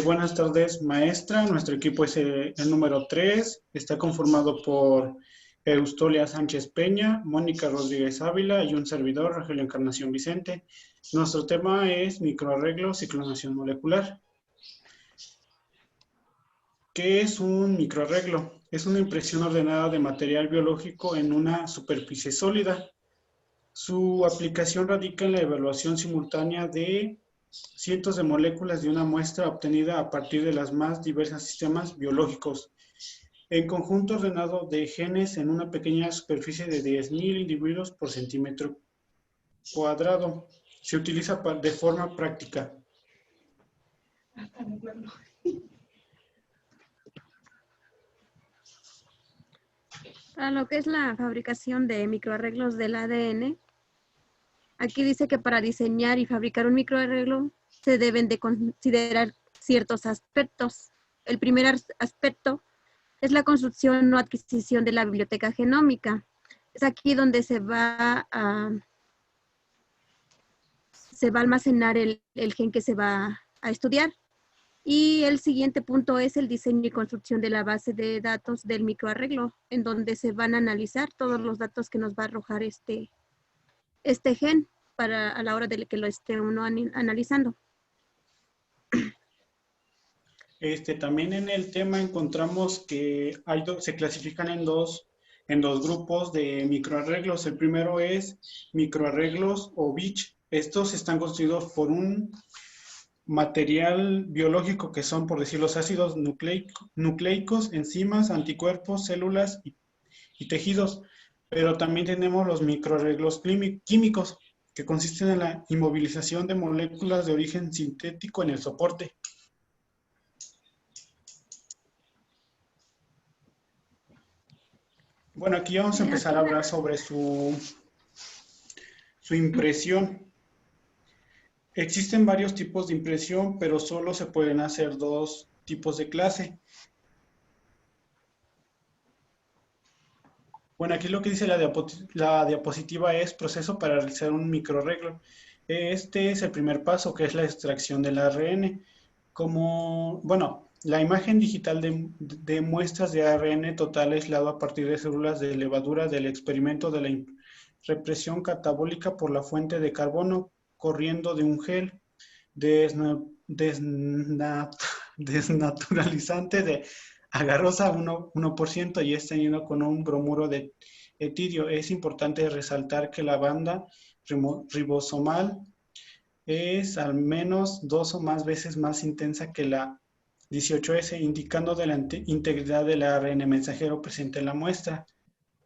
Buenas tardes, maestra. Nuestro equipo es el número 3. Está conformado por Eustolia Sánchez Peña, Mónica Rodríguez Ávila y un servidor, Rogelio Encarnación Vicente. Nuestro tema es microarreglos y clonación molecular. ¿Qué es un microarreglo? Es una impresión ordenada de material biológico en una superficie sólida. Su aplicación radica en la evaluación simultánea de cientos de moléculas de una muestra obtenida a partir de los más diversos sistemas biológicos, en conjunto ordenado de genes en una pequeña superficie de 10.000 individuos por centímetro cuadrado. Se utiliza de forma práctica. Para lo que es la fabricación de microarreglos del ADN, aquí dice que para diseñar y fabricar un microarreglo se deben de considerar ciertos aspectos. El primer aspecto es la construcción o adquisición de la biblioteca genómica. Es aquí donde se va a almacenar el gen que se va a estudiar. Y el siguiente punto es el diseño y construcción de la base de datos del microarreglo, en donde se van a analizar todos los datos que nos va a arrojar este gen a la hora de que lo esté uno analizando. También en el tema encontramos que se clasifican en dos grupos de microarreglos. El primero es microarreglos o BICH. Estos están constituidos por un material biológico que son, por decir, los ácidos nucleicos, enzimas, anticuerpos, células y tejidos. Pero también tenemos los microarreglos químicos, que consisten en la inmovilización de moléculas de origen sintético en el soporte. Bueno, aquí vamos a empezar a hablar sobre su impresión. Existen varios tipos de impresión, pero solo se pueden hacer dos tipos de clase. Bueno, aquí lo que dice la diapositiva es proceso para realizar un microarreglo. Este es el primer paso, que es la extracción del ARN. La imagen digital de muestras de ARN total aislado a partir de células de levadura del experimento de la represión catabólica por la fuente de carbono corriendo de un gel desnaturalizante de agarrosa 1% y es teñido con un bromuro de etidio. Es importante resaltar que la banda ribosomal es al menos 2 o más veces más intensa que la 18S, indicando de la integridad del ARN mensajero presente en la muestra.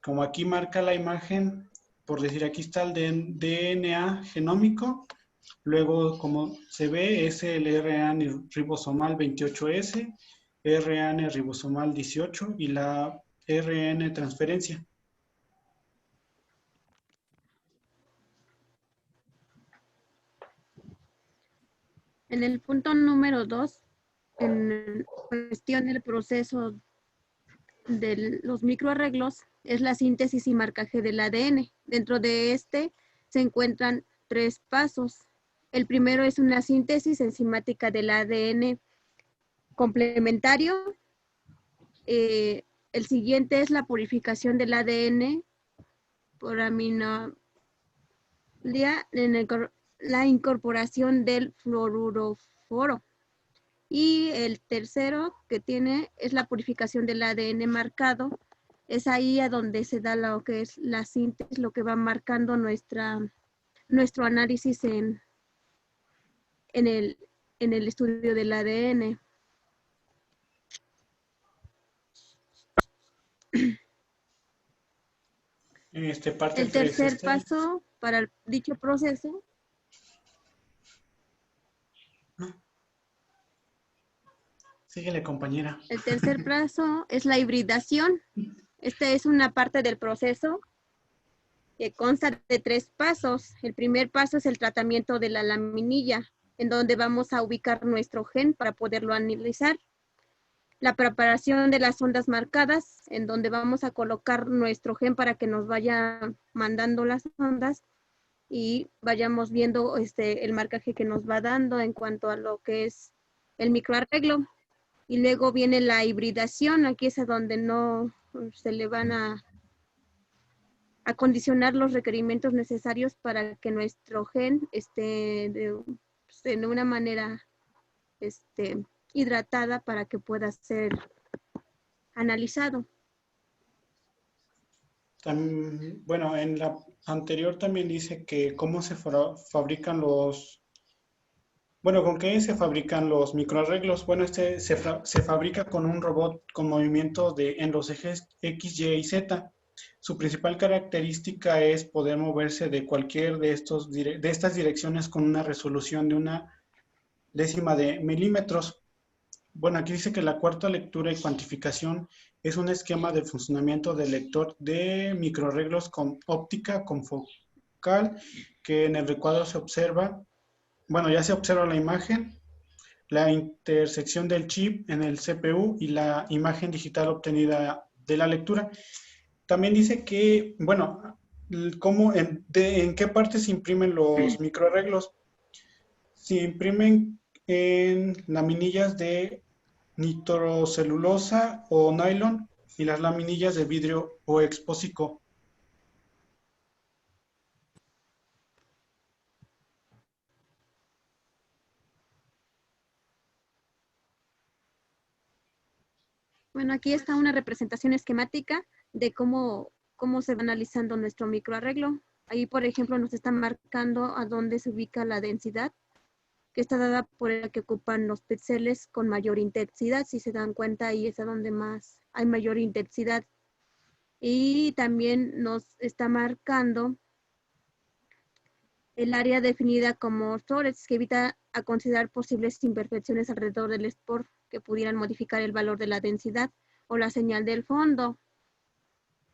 Como aquí marca la imagen, por decir, aquí está el DNA genómico. Luego, como se ve, es el RNA ribosomal 28S, RNA ribosomal 18 y la RN transferencia. En el punto número 2, en cuestión del proceso de los microarreglos, es la síntesis y marcaje del ADN. Dentro de este se encuentran 3 pasos. El primero es una síntesis enzimática del ADN complementario. El siguiente es la purificación del ADN por aminolia, la incorporación del fluoroforo. Y el tercero que tiene es la purificación del ADN marcado. Es ahí a donde se da lo que es la síntesis, lo que va marcando nuestro análisis en el estudio del ADN. El tercer paso para dicho proceso Síguele, compañera. El tercer paso es la hibridación. Esta es una parte del proceso que consta de 3 pasos. El primer paso es el tratamiento de la laminilla, en donde vamos a ubicar nuestro gen para poderlo analizar. La preparación de las ondas marcadas, en donde vamos a colocar nuestro gen para que nos vaya mandando las ondas. y vayamos viendo el marcaje que nos va dando en cuanto a lo que es el microarreglo. Y luego viene la hibridación, aquí es a donde no se le van a acondicionar los requerimientos necesarios para que nuestro gen esté de una manera hidratada para que pueda ser analizado. Bueno, en la anterior también dice que cómo se fabrican los, bueno, ¿con qué se fabrican los microarreglos? Bueno, se fabrica con un robot con movimiento en los ejes X, Y y Z. Su principal característica es poder moverse de cualquier de estas direcciones con una resolución de una décima de milímetros. Bueno, aquí dice que la cuarta lectura y cuantificación es un esquema de funcionamiento del lector de microarreglos con óptica confocal, que en el recuadro se observa, bueno, ya se observa la imagen, la intersección del chip en el CPU y la imagen digital obtenida de la lectura. También dice que, bueno, en qué parte se imprimen los microarreglos. Se imprimen en laminillas de nitrocelulosa o nylon y las laminillas de vidrio o expósito. Bueno, aquí está una representación esquemática de cómo se va analizando nuestro microarreglo. Ahí, por ejemplo, nos está marcando a dónde se ubica la densidad, que está dada por el que ocupan los píxeles con mayor intensidad. Si se dan cuenta, ahí es a donde más hay mayor intensidad. Y también nos está marcando el área definida como storage, que evita a considerar posibles imperfecciones alrededor del sport que pudieran modificar el valor de la densidad o la señal del fondo.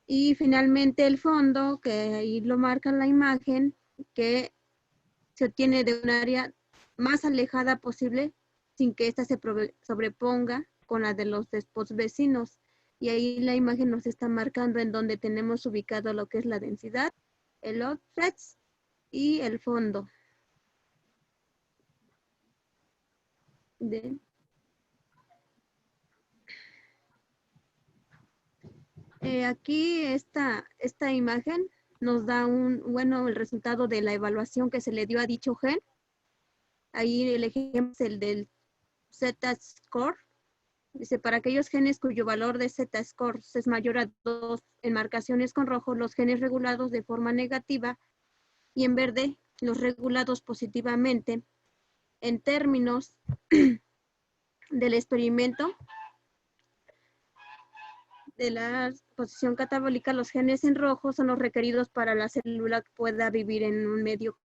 Y finalmente el fondo, que ahí lo marca en la imagen, que se obtiene de un área más alejada posible sin que ésta se sobreponga con la de los spots vecinos. Y ahí la imagen nos está marcando en donde tenemos ubicado lo que es la densidad, el offset y el fondo. Aquí esta imagen nos da el resultado de la evaluación que se le dio a dicho gen. Ahí el ejemplo es el del Z-score. Dice, para aquellos genes cuyo valor de Z-score es mayor a 2 en marcaciones con rojo, los genes regulados de forma negativa, y en verde, los regulados positivamente. En términos del experimento de la posición catabólica, los genes en rojo son los requeridos para la célula que pueda vivir en un medio,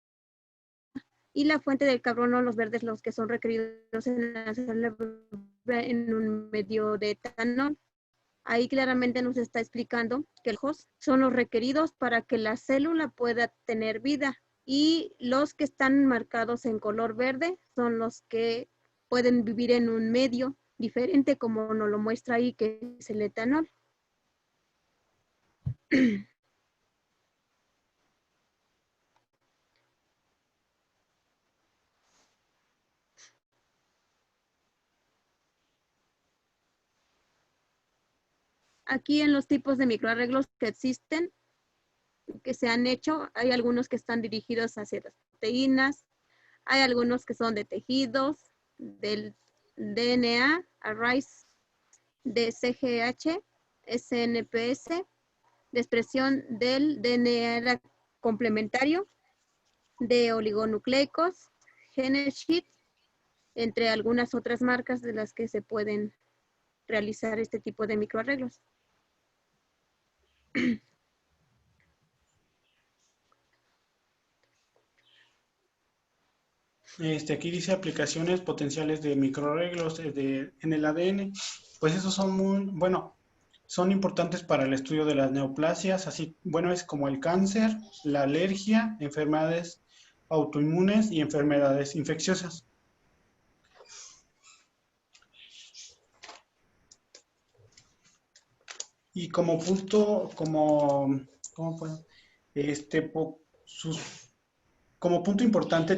y la fuente del carbono, los verdes, los que son requeridos en la célula en un medio de etanol. Ahí claramente nos está explicando que los host son los requeridos para que la célula pueda tener vida, y los que están marcados en color verde son los que pueden vivir en un medio diferente, como nos lo muestra ahí, que es el etanol. Aquí en los tipos de microarreglos que existen, que se han hecho, hay algunos que están dirigidos hacia las proteínas, hay algunos que son de tejidos, del DNA, ARISE, de CGH, SNPS, de expresión del DNA complementario, de oligonucleicos, GeneSheet, entre algunas otras marcas de las que se pueden realizar este tipo de microarreglos. Aquí dice aplicaciones potenciales de microarreglos en el ADN. Pues esos son son importantes para el estudio de las neoplasias, así, bueno, es como el cáncer, la alergia, enfermedades autoinmunes y enfermedades infecciosas. Y como punto, ¿cómo puedo? Sus como punto importante,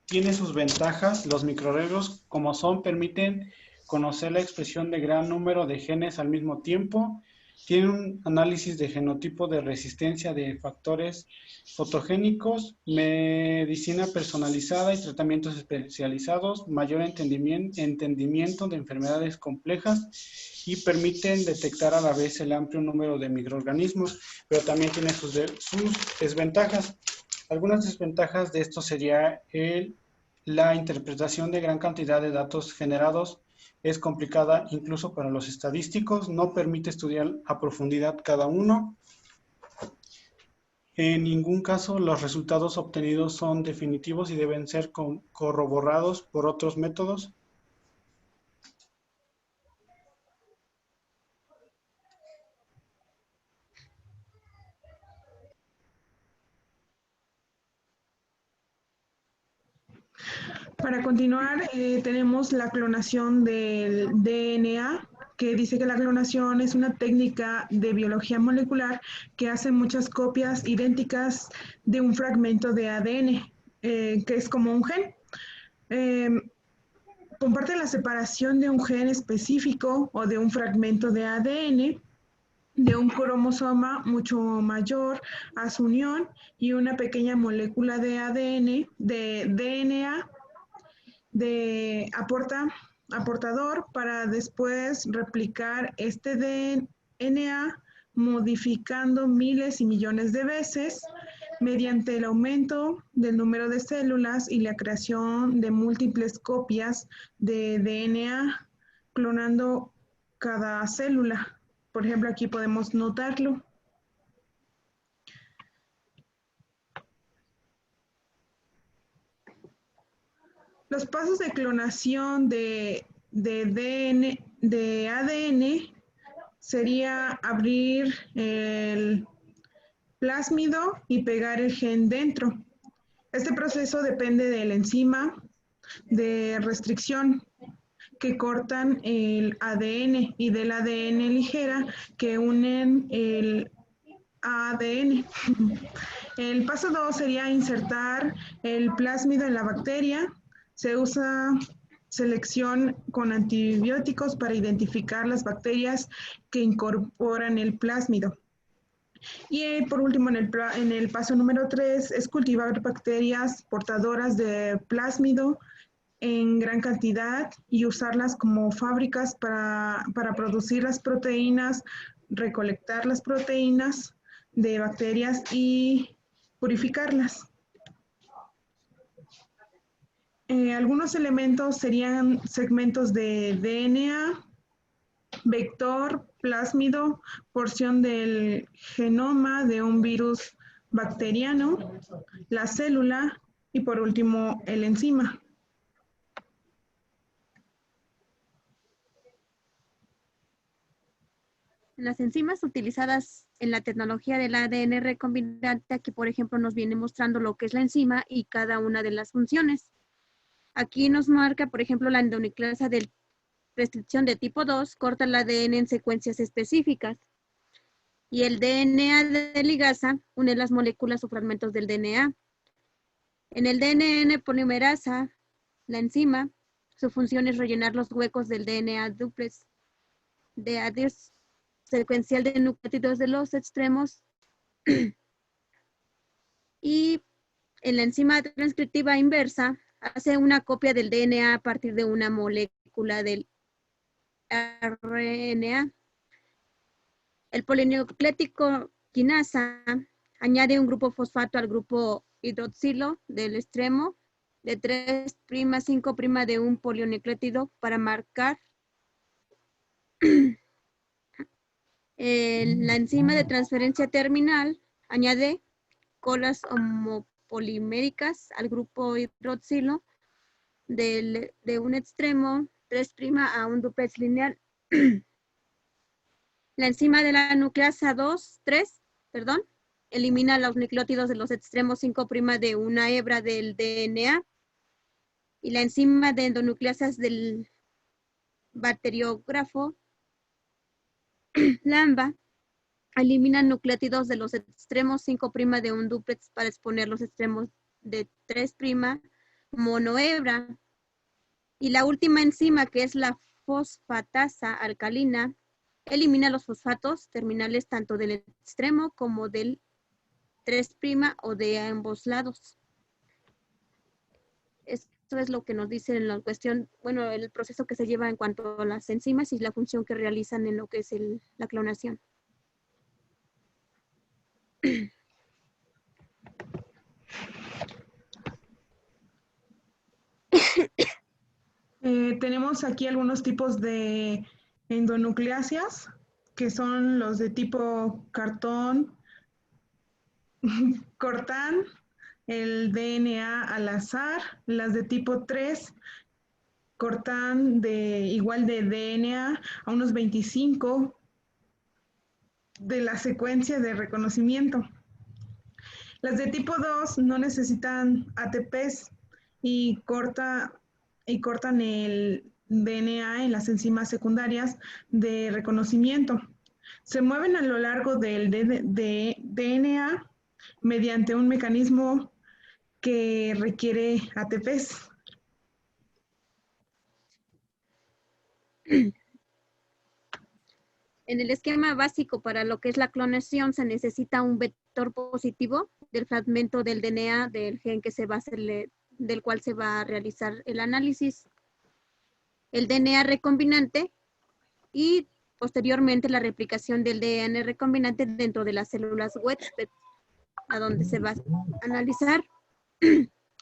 tiene sus ventajas. Los microarreglos, como son, permiten conocer la expresión de gran número de genes al mismo tiempo. Tiene un análisis de genotipo de resistencia de factores fotogénicos, medicina personalizada y tratamientos especializados, mayor entendimiento de enfermedades complejas y permiten detectar a la vez el amplio número de microorganismos, pero también tiene sus desventajas. Algunas desventajas de esto sería la interpretación de gran cantidad de datos generados es complicada incluso para los estadísticos, no permite estudiar a profundidad cada uno. En ningún caso los resultados obtenidos son definitivos y deben ser corroborados por otros métodos. Para continuar, tenemos la clonación del DNA, que dice que la clonación es una técnica de biología molecular que hace muchas copias idénticas de un fragmento de ADN, que es como un gen. Comparte la separación de un gen específico o de un fragmento de ADN de un cromosoma mucho mayor a su unión y una pequeña molécula de ADN, de DNA, de aportador para después replicar este DNA modificando miles y millones de veces mediante el aumento del número de células y la creación de múltiples copias de DNA clonando cada célula. Por ejemplo, aquí podemos notarlo. Los pasos de clonación de ADN sería abrir el plásmido y pegar el gen dentro. Este proceso depende de la enzima de restricción que cortan el ADN y del ADN ligera que unen el ADN. El paso 2 sería insertar el plásmido en la bacteria. Se usa selección con antibióticos para identificar las bacterias que incorporan el plásmido. Y por último, en el paso número 3 es cultivar bacterias portadoras de plásmido en gran cantidad y usarlas como fábricas para producir las proteínas, recolectar las proteínas de bacterias y purificarlas. Algunos elementos serían segmentos de DNA, vector, plásmido, porción del genoma de un virus bacteriano, la célula y por último el enzima. Las enzimas utilizadas en la tecnología del ADN recombinante, aquí por ejemplo nos viene mostrando lo que es la enzima y cada una de las funciones. Aquí nos marca, por ejemplo, la endonucleasa de restricción de tipo 2, corta el ADN en secuencias específicas. Y el DNA de ligasa une las moléculas o fragmentos del DNA. En el DNA polimerasa, la enzima, su función es rellenar los huecos del DNA duplex de adiós secuencial de nucleótidos de los extremos. Y en la enzima transcriptiva inversa, hace una copia del DNA a partir de una molécula del RNA. El polinucleótido quinasa añade un grupo fosfato al grupo hidroxilo del extremo de 3', 5' de un polinucleótido para marcar la enzima de transferencia terminal añade colas homopoliméricas al grupo hidroxilo de un extremo 3' a un dúplex lineal. La enzima de la nucleasa 3, elimina los nucleótidos de los extremos 5' de una hebra del DNA. Y la enzima de endonucleasas del bacteriógrafo Lambda elimina nucleótidos de los extremos 5' de un dúplex para exponer los extremos de 3' monohebra. Y la última enzima, que es la fosfatasa alcalina, elimina los fosfatos terminales tanto del extremo como del 3' o de ambos lados. Esto es lo que nos dice en la cuestión, bueno, el proceso que se lleva en cuanto a las enzimas y la función que realizan en lo que es la clonación. Tenemos aquí algunos tipos de endonucleáceas, que son los de tipo cartón, cortán, el DNA al azar, las de tipo 3, cortán igual de DNA a unos 25 de la secuencia de reconocimiento. Las de tipo 2 no necesitan ATPs y cortan el DNA en las enzimas secundarias de reconocimiento. Se mueven a lo largo del DNA mediante un mecanismo que requiere ATPs. En el esquema básico para lo que es la clonación se necesita un vector positivo del fragmento del DNA del gen que se va a hacerle, del cual se va a realizar el análisis, el DNA recombinante y posteriormente la replicación del DNA recombinante dentro de las células huésped, a donde se va a analizar.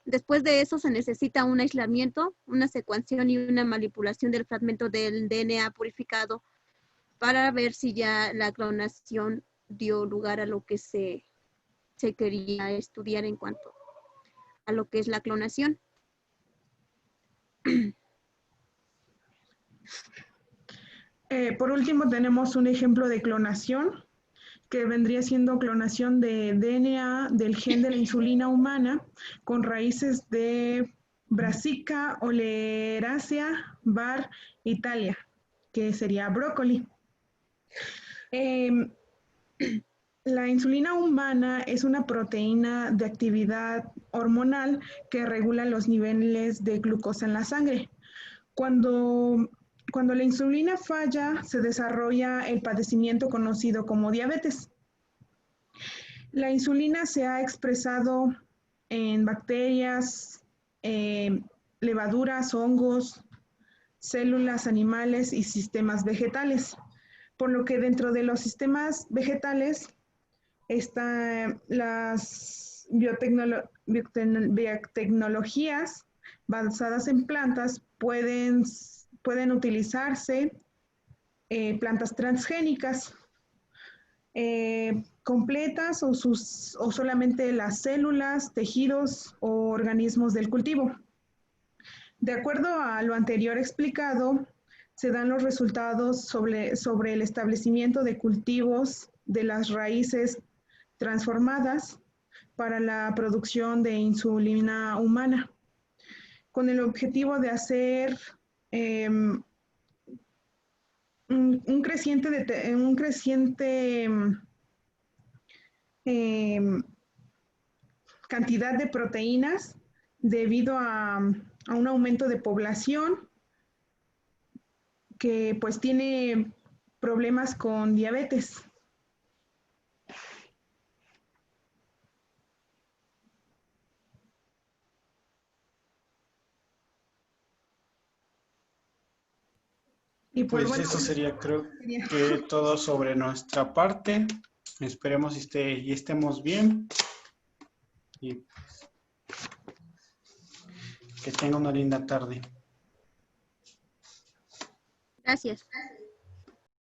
Después de eso se necesita un aislamiento, una secuenciación y una manipulación del fragmento del DNA purificado para ver si ya la clonación dio lugar a lo que se quería estudiar en cuanto a lo que es la clonación. Por último, tenemos un ejemplo de clonación, que vendría siendo clonación de DNA del gen de la insulina humana con raíces de Brassica oleracea var Italia, que sería brócoli. La insulina humana es una proteína de actividad hormonal que regula los niveles de glucosa en la sangre. Cuando la insulina falla, se desarrolla el padecimiento conocido como diabetes. La insulina se ha expresado en bacterias, levaduras, hongos, células animales y sistemas vegetales, por lo que dentro de los sistemas vegetales están las biotecnologías basadas en plantas, pueden utilizarse plantas transgénicas completas o solamente las células, tejidos o organismos del cultivo. De acuerdo a lo anterior explicado, se dan los resultados sobre el establecimiento de cultivos de las raíces transformadas para la producción de insulina humana, con el objetivo de hacer un creciente cantidad de proteínas debido a un aumento de población que pues tiene problemas con diabetes. Y pues bueno, eso sería, creo que todo sobre nuestra parte. Esperemos y estemos bien. Y pues, que tenga una linda tarde. Gracias.